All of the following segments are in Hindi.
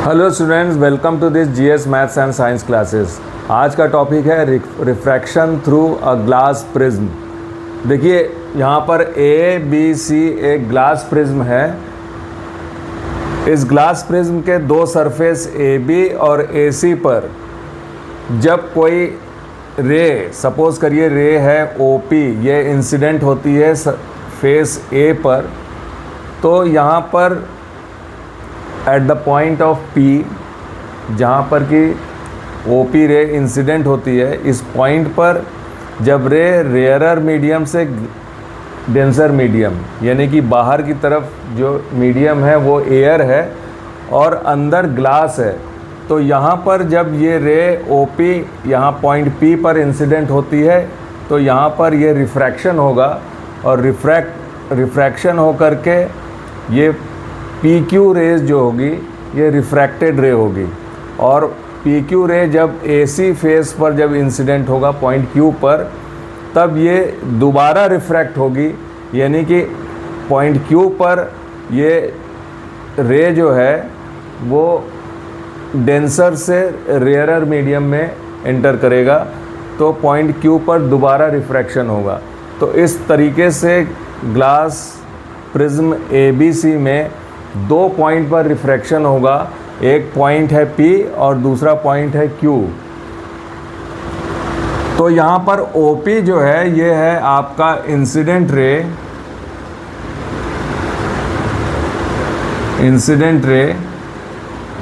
Hello students, welcome to this GS maths and science classes. आज का टॉपिक है refraction through a glass prism. देखिए यहाँ पर ए बी सी एक ग्लास प्रिज्म है। इस ग्लास प्रिज्म के दो सरफेस ए बी और ए सी पर जब कोई रे, सपोज करिए रे है ओ पी, ये इंसिडेंट होती है फेस ए पर, तो यहाँ पर at the point of P, जहाँ पर कि OP रे इंसिडेंट होती है, इस पॉइंट पर जब रे रेयरर मीडियम से डेंसर मीडियम, यानी कि बाहर की तरफ जो मीडियम है वो एयर है और अंदर ग्लास है, तो यहाँ पर जब ये रे OP यहाँ पॉइंट P पर इंसिडेंट होती है तो यहाँ पर ये रिफ्रैक्शन होगा और रिफ्रैक्शन हो करके ये PQ रेज जो होगी ये रिफ्रैक्टेड रे होगी। और PQ रे जब AC फेस पर जब इंसिडेंट होगा पॉइंट Q पर, तब ये दोबारा रिफ्रैक्ट होगी, यानी कि पॉइंट Q पर ये रे जो है वो डेंसर से रेयरर मीडियम में एंटर करेगा, तो पॉइंट Q पर दोबारा रिफ्रैक्शन होगा। तो इस तरीके से ग्लास प्रिज्म ABC में दो पॉइंट पर रिफ्रैक्शन होगा। एक पॉइंट है P और दूसरा पॉइंट है Q। तो यहाँ पर OP जो है ये है आपका इंसिडेंट रे,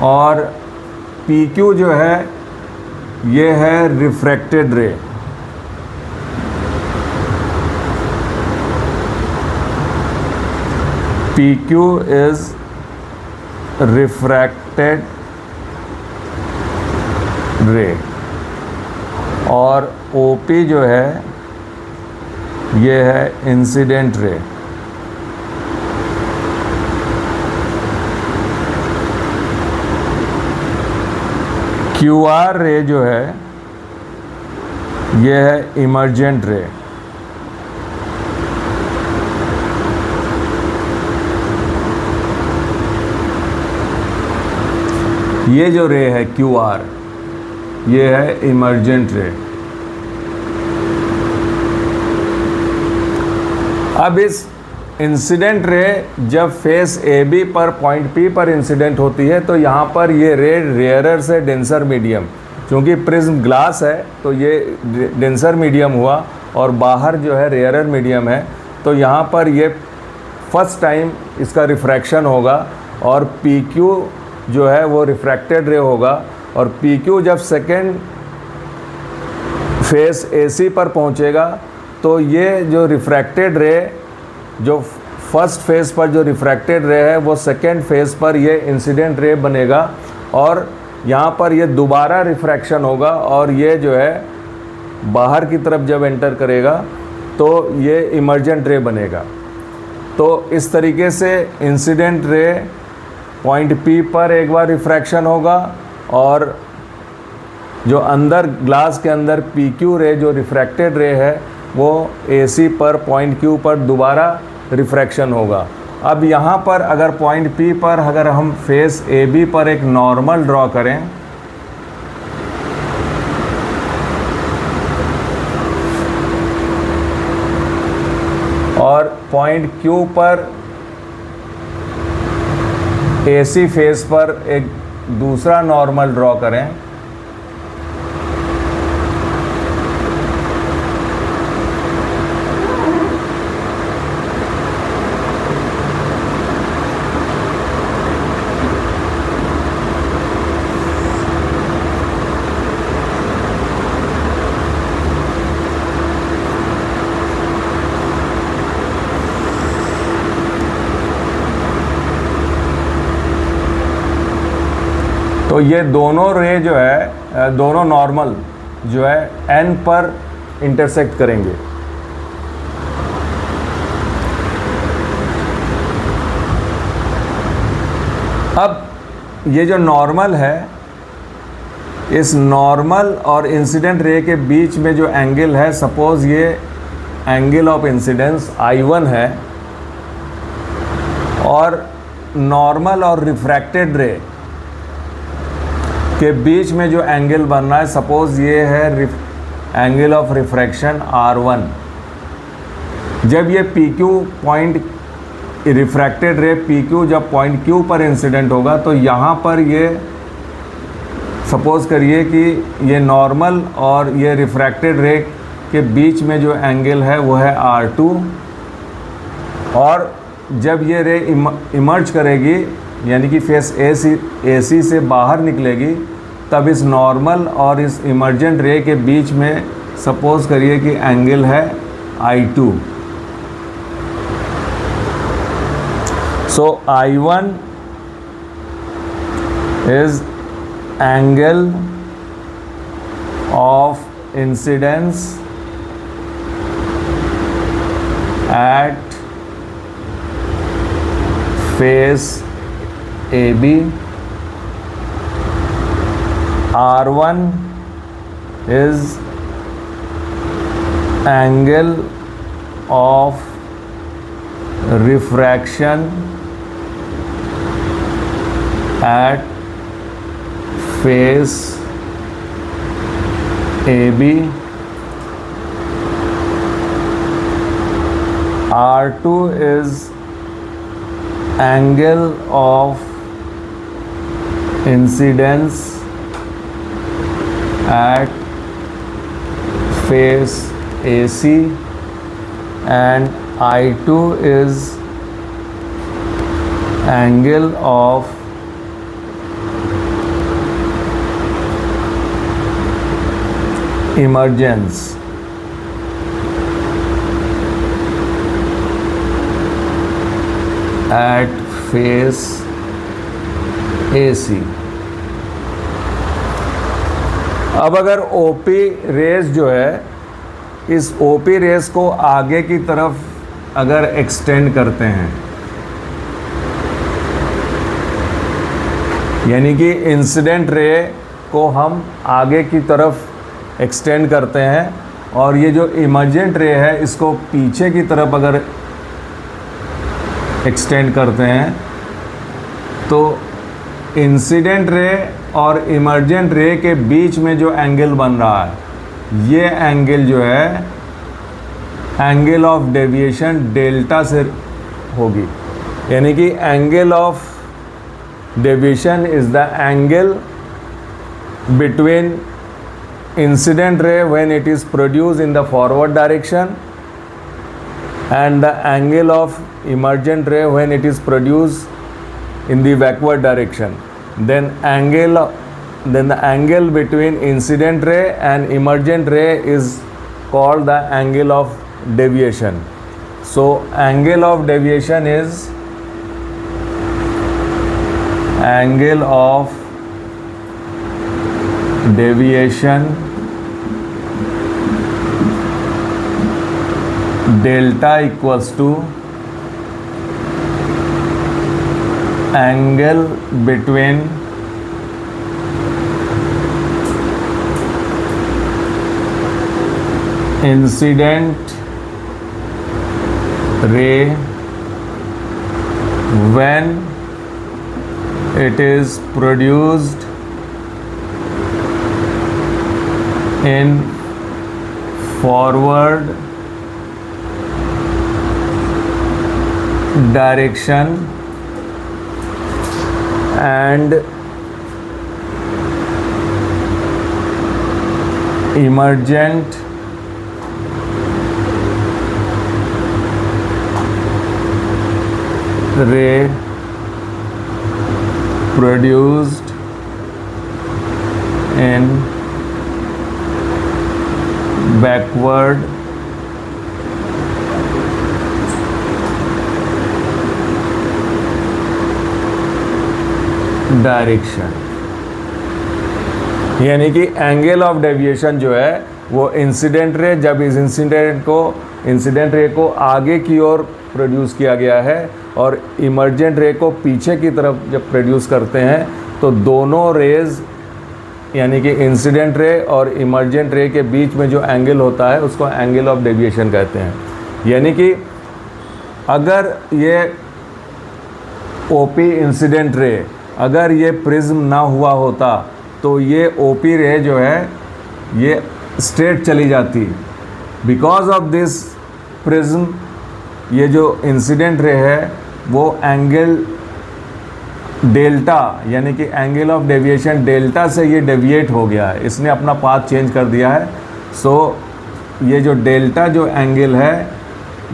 और PQ जो है ये है रिफ्रैक्टेड रे। PQ इज रिफ्रैक्टेड रे और OP जो है ये है इंसिडेंट रे। QR रे जो है ये है इमर्जेंट रे। ये जो रे है QR, ये है इमर्जेंट रे। अब इस इंसिडेंट रे जब फेस AB पर पॉइंट P पर इंसिडेंट होती है तो यहाँ पर ये रे रेयरर से डेंसर मीडियम, क्योंकि प्रिज्म ग्लास है तो ये डेंसर मीडियम हुआ और बाहर जो है रेयरर मीडियम है, तो यहाँ पर ये फर्स्ट टाइम इसका रिफ्रैक्शन होगा और PQ जो है वो रिफ्रैक्टेड रे होगा। और PQ जब सेकेंड फेस AC पर पहुंचेगा तो ये जो रिफ्रैक्टेड रे, जो फर्स्ट फेस पर जो रिफ्रैक्टेड रे है वो सेकेंड फेस पर ये इंसिडेंट रे बनेगा और यहाँ पर ये दोबारा रिफ्रैक्शन होगा और ये जो है बाहर की तरफ जब एंटर करेगा तो ये इमर्जेंट रे बनेगा। तो इस तरीके से इंसिडेंट रे पॉइंट P पर एक बार रिफ्रैक्शन होगा और जो अंदर ग्लास के अंदर PQ रे जो रिफ्रैक्टेड रे है वो AC पर पॉइंट Q पर दोबारा रिफ्रैक्शन होगा। अब यहाँ पर अगर पॉइंट P पर अगर हम फेस AB पर एक नॉर्मल ड्रॉ करें, और पॉइंट Q पर AC फेस पर एक दूसरा नॉर्मल ड्रॉ करें, तो ये दोनों रे जो है, दोनों नॉर्मल जो है N पर इंटरसेक्ट करेंगे। अब ये जो नॉर्मल है, इस नॉर्मल और इंसिडेंट रे के बीच में जो एंगल है, सपोज ये एंगल ऑफ इंसिडेंस I1 है और नॉर्मल और रिफ्रैक्टेड रे के बीच में जो एंगल बन रहा है, सपोज ये है एंगल ऑफ रिफ्रैक्शन R1। जब ये PQ पॉइंट रिफ्रैक्टेड रे PQ जब पॉइंट Q पर इंसिडेंट होगा तो यहाँ पर ये सपोज करिए कि ये नॉर्मल और ये रिफ्रैक्टेड रे के बीच में जो एंगल है वो है R2, और जब ये रे इमर्ज करेगी यानी कि फेस AC से बाहर निकलेगी, तब इस नॉर्मल और इस इमर्जेंट रे के बीच में सपोज करिए कि एंगल है I2। So I1 is angle of incidence at face AB। R1 is angle of refraction at face AB। R2 is angle of incidence at face AC, and I2 is angle of emergence at face AC। अब अगर OP रेज जो है, इस OP रेज को आगे की तरफ अगर एक्सटेंड करते हैं, यानी कि इंसिडेंट रे को हम आगे की तरफ एक्सटेंड करते हैं और ये जो इमर्जेंट रे है इसको पीछे की तरफ अगर एक्सटेंड करते हैं, तो इंसिडेंट रे और इमर्जेंट रे के बीच में जो एंगल बन रहा है, ये एंगल जो है एंगल ऑफ डेविएशन डेल्टा से होगी। यानी कि angle of deviation is the angle between incident ray when it is produced in the forward direction and the angle of emergent ray when it is produced in the backward direction. Then the angle between incident ray and emergent ray is called the angle of deviation. So angle of deviation is angle of deviation delta equals to angle between incident ray when it is produced in forward direction and emergent ray produced in backward direction. यानी कि एंगल ऑफ डेविएशन जो है वो इंसिडेंट रे, जब इस इंसिडेंट रे को आगे की ओर प्रोड्यूस किया गया है और इमर्जेंट रे को पीछे की तरफ जब प्रोड्यूस करते हैं, तो दोनों रेज यानी कि इंसिडेंट रे और इमर्जेंट रे के बीच में जो एंगल होता है उसको एंगल ऑफ डेविएशन कहते हैं। यानी कि अगर ये OP इंसिडेंट रे अगर ये प्रिज्म ना हुआ होता तो ये OP रे जो है ये स्ट्रेट चली जाती है। बिकॉज ऑफ दिस प्रिज्म, ये जो इंसिडेंट रे है वो एंगल डेल्टा यानी कि एंगल ऑफ डेविएशन डेल्टा से ये डेविएट हो गया है, इसने अपना पाथ चेंज कर दिया है। सो ये जो डेल्टा जो एंगल है,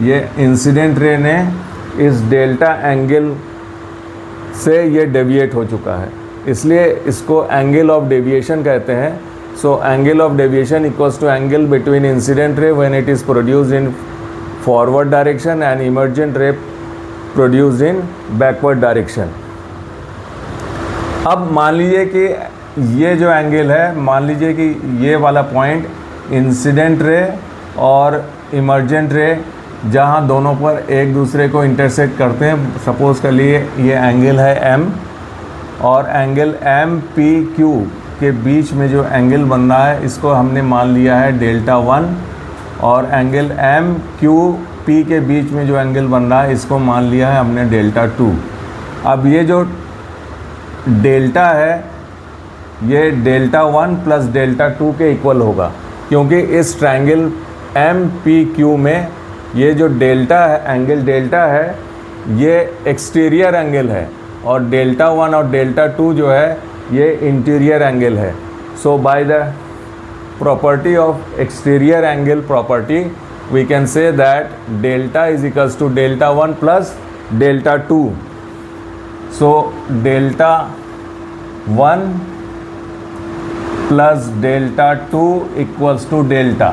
ये इंसिडेंट रे ने इस डेल्टा एंगल से ये डेविएट हो चुका है, इसलिए इसको एंगल ऑफ डेविएशन कहते हैं। So angle of deviation equals to angle between incident ray when it is produced in forward direction and emergent ray produced in backward direction. अब मान लीजिए कि ये जो एंगल है, मान लीजिए कि ये वाला पॉइंट इंसिडेंट रे और इमर्जेंट रे जहाँ दोनों पर एक दूसरे को इंटरसेक्ट करते हैं, सपोज़ कर लिए ये एंगल है M और एंगल MPQ के बीच में जो एंगल बन रहा है इसको हमने मान लिया है डेल्टा 1, और एंगल MQP के बीच में जो एंगल बन रहा है इसको मान लिया है हमने डेल्टा 2। अब ये जो डेल्टा है ये डेल्टा 1 प्लस डेल्टा 2 के इक्वल होगा, क्योंकि इस ट्रायंगल MPQ में ये जो डेल्टा है, एंगल डेल्टा है, ये एक्सटीरियर एंगल है और डेल्टा 1 और डेल्टा 2 जो है ये इंटीरियर एंगल है। So by the property of exterior angle property we can say that delta is equals to delta 1 plus delta 2। So delta 1 plus delta 2 equals to delta.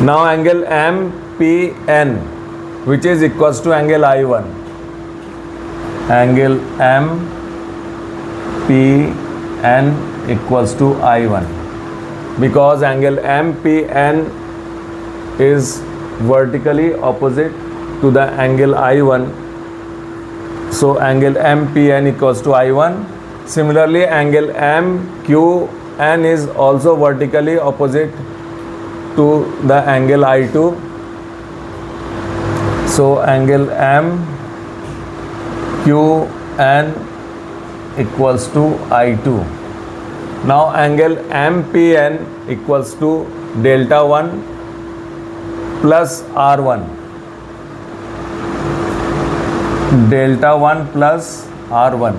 Now angle MPN which is equals to angle I1, angle MPN equals to I1, because angle MPN is vertically opposite to the angle I1, so angle MPN equals to I1. Similarly angle MQN is also vertically opposite to the angle I2, so angle MQN equals to I2. Now angle MPN equals to delta 1 plus R1, delta 1 plus R1,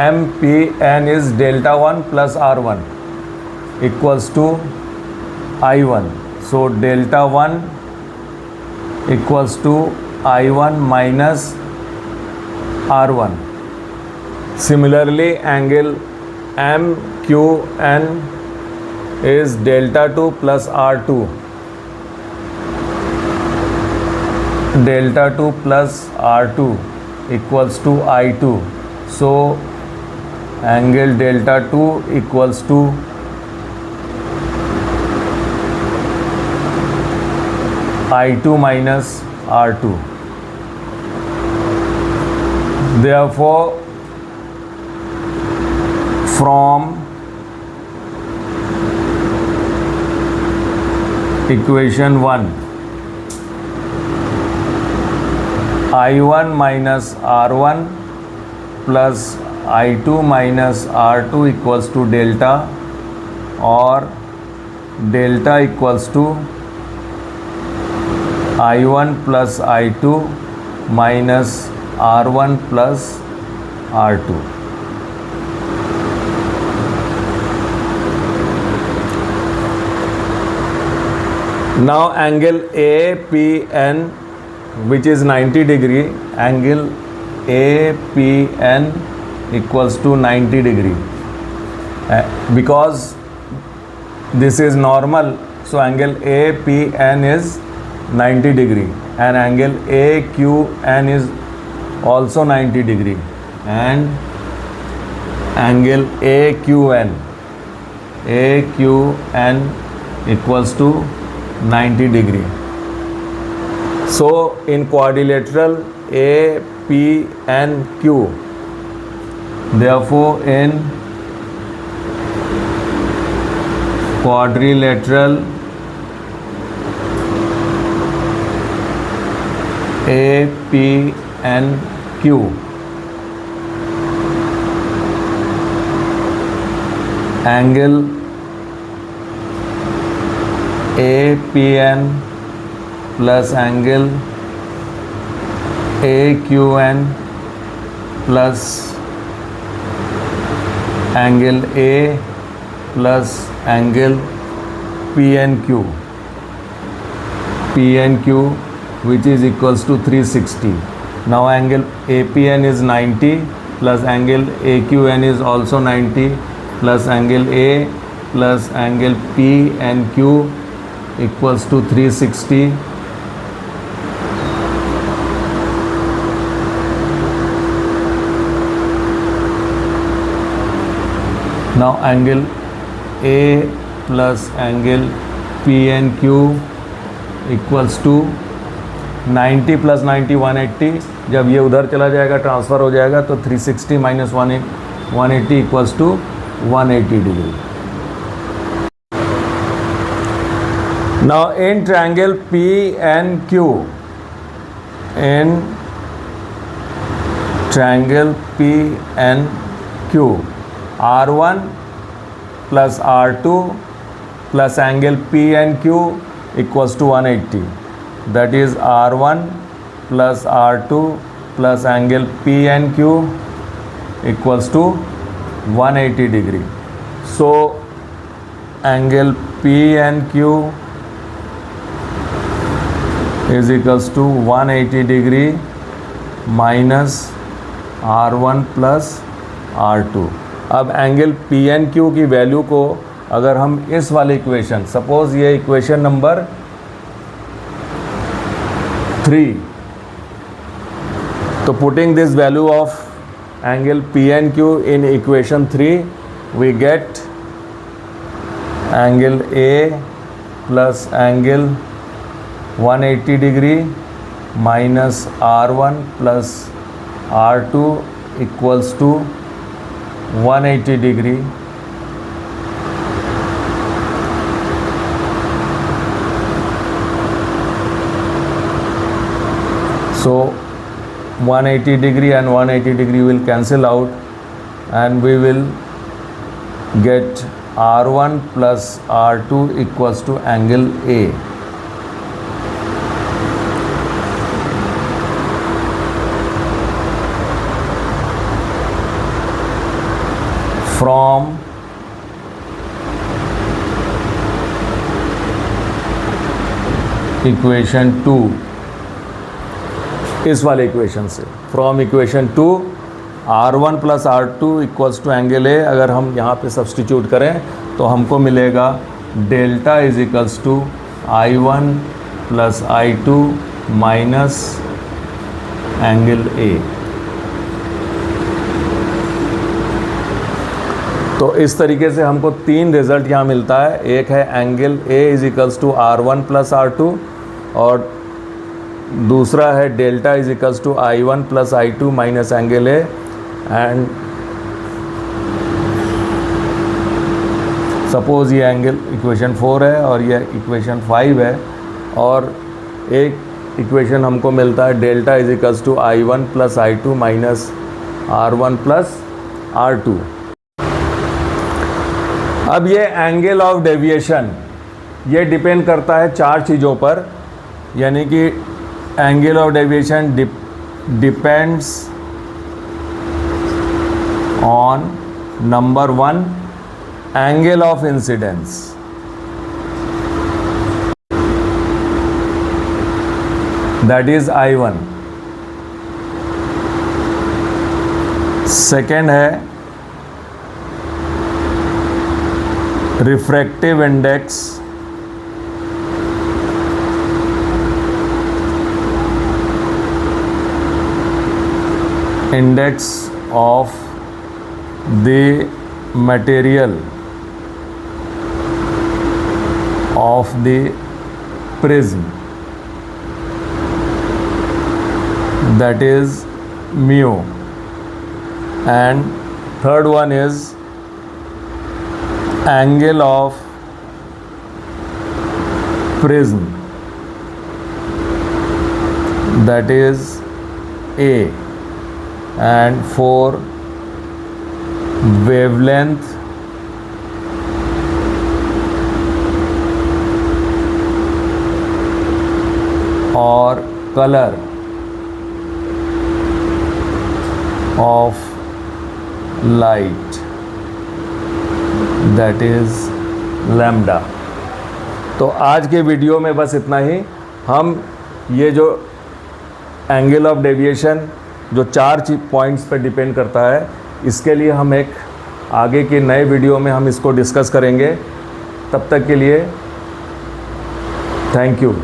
MPN is delta 1 plus R1 equals to I1. So delta 1 equals to I1 minus R1. Similarly angle MQN is delta 2 plus R2, delta 2 plus R2 equals to I2. So angle delta 2 equals to I2 minus R2. Therefore, from equation 1, I1 minus R1 plus I2 minus R2 equals to delta, or delta equals to I1 plus I2 minus R1 plus R2. Now angle APN, which is 90 degree, angle APN equals to 90 degree. Because this is normal, so angle APN is 90 degree and angle AQN is also 90 degree, and angle AQN equals to 90 degree. So in quadrilateral APNQ, therefore in quadrilateral APNQ, angle APN plus angle AQN plus angle A plus angle PNQ which is equals to 360. Now angle APN is 90 plus angle AQN is also 90 plus angle A plus angle PNQ equals to 360. Now angle A plus angle PNQ equals to 90 plus 90 180. जब ये उधर चला जाएगा ट्रांसफ़र हो जाएगा तो 360 minus 180 equals to 180 degree. Now in triangle PNQ, in triangle PNQ, R1 plus R2 plus angle PNQ equals to 180. That is R1 plus R2 plus angle PNQ equals to 180 degree. So angle PNQ is equals to 180 degree minus R1 plus R2. अब एंगल PNQ की वैल्यू को अगर हम इस वाले इक्वेशन, सपोज ये इक्वेशन नंबर 3, तो putting this value of angle PNQ in equation 3 we get angle A plus angle 180 degree minus R1 plus R2 equals to 180 degree. So 180 degree and 180 degree will cancel out and we will get R1 plus R2 equals to angle A. From equation 2, इस वाले इक्वेशन से, from equation 2 R1 plus R2 equals to angle A, अगर हम यहाँ पे सब्सटीट्यूट करें तो हमको मिलेगा delta is equals to I1 plus I2 minus angle A. तो इस तरीके से हमको 3 रिज़ल्ट यहाँ मिलता है. एक है angle A is equals to R1 plus R2 और दूसरा है delta is equals to I1 plus I2 minus angle A. And suppose ये एंगल इक्वेशन 4 है और ये इक्वेशन 5 है और एक इक्वेशन हमको मिलता है delta is equals to I1 plus I2 minus R1 plus R2. अब ये एंगल ऑफ डेविएशन ये डिपेंड करता है 4 चीज़ों पर, यानी कि angle of deviation depends on number 1 angle of incidence. That is I1. Second है refractive index, index of the material of the prism, that is mu. And third one is angle of prism, that is A. And 4 wavelength और colour of light, that is lambda. तो आज के वीडियो में बस इतना ही। हम ये जो एंगल ऑफ डेविएशन जो 4 पॉइंट्स पे डिपेंड करता है, इसके लिए हम एक आगे के नए वीडियो में हम इसको डिस्कस करेंगे। तब तक के लिए थैंक यू।